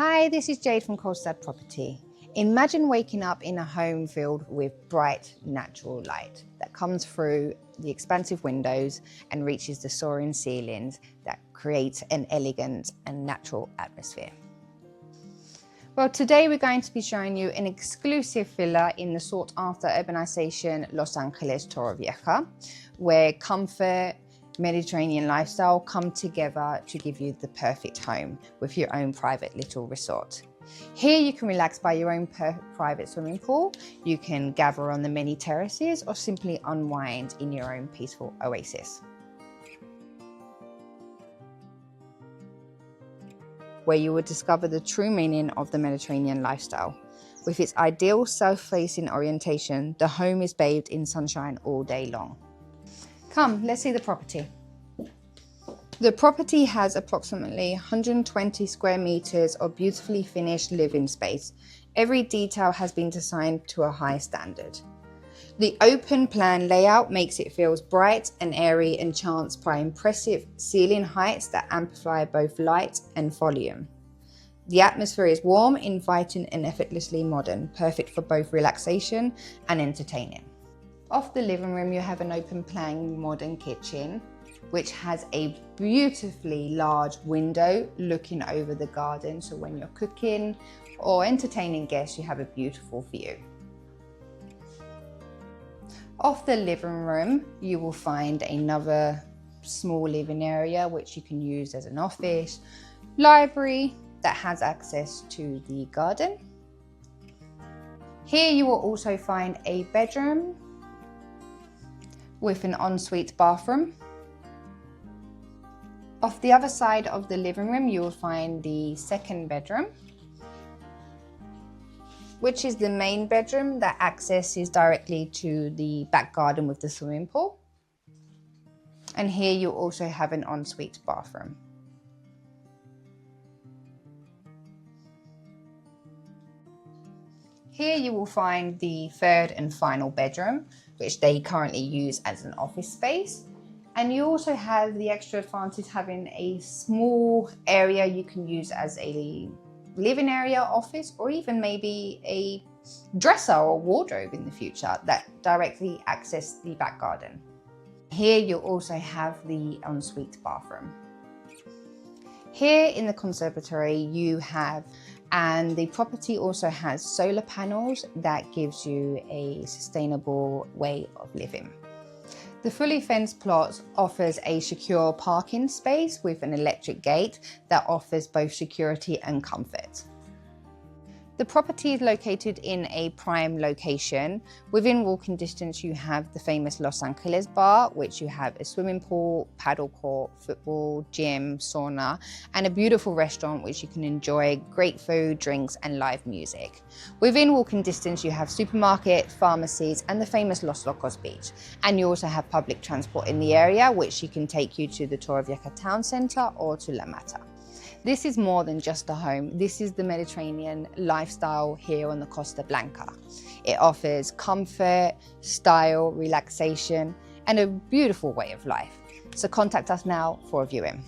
Hi, this is Jade from Coasy Property. Imagine waking up in a home filled with bright natural light that comes through the expansive windows and reaches the soaring ceilings that creates an elegant and natural atmosphere. Well, today we're going to be showing you an exclusive villa in the sought after urbanization Los Angeles, Torrevieja, where comfort, Mediterranean lifestyle come together to give you the perfect home with your own private little resort. Here you can relax by your own private swimming pool, you can gather on the many terraces or simply unwind in your own peaceful oasis, where you will discover the true meaning of the Mediterranean lifestyle. With its ideal south-facing orientation, the home is bathed in sunshine all day long. Come, let's see the property. The property has approximately 120 square meters of beautifully finished living space. Every detail has been designed to a high standard. The open plan layout makes it feel bright and airy, enhanced by impressive ceiling heights that amplify both light and volume. The atmosphere is warm, inviting and effortlessly modern, perfect for both relaxation and entertaining. Off the living room, you have an open plan modern kitchen, which has a beautifully large window looking over the garden. So when you're cooking or entertaining guests, you have a beautiful view. Off the living room, you will find another small living area, which you can use as an office, library that has access to the garden. Here you will also find a bedroom with an ensuite bathroom. Off the other side of the living room, you will find the second bedroom, which is the main bedroom that accesses directly to the back garden with the swimming pool. And here you also have an ensuite bathroom. Here you will find the third and final bedroom, which they currently use as an office space. And you also have the extra advantage having a small area you can use as a living area, office, or even maybe a dresser or wardrobe in the future that directly access the back garden. Here you'll also have the ensuite bathroom. Here in the conservatory you have, and the property also has solar panels that gives you a sustainable way of living. The fully fenced plot offers a secure parking space with an electric gate that offers both security and comfort. The property is located in a prime location. Within walking distance, you have the famous Los Angeles bar, which you have a swimming pool, paddle court, football, gym, sauna, and a beautiful restaurant which you can enjoy great food, drinks, and live music. Within walking distance, you have supermarket, pharmacies, and the famous Los Locos beach. And you also have public transport in the area, which you can take you to the Torrevieja town center or to La Mata. This is more than just a home. This is the Mediterranean lifestyle here on the Costa Blanca. It offers comfort, style, relaxation, and a beautiful way of life. So contact us now for a viewing.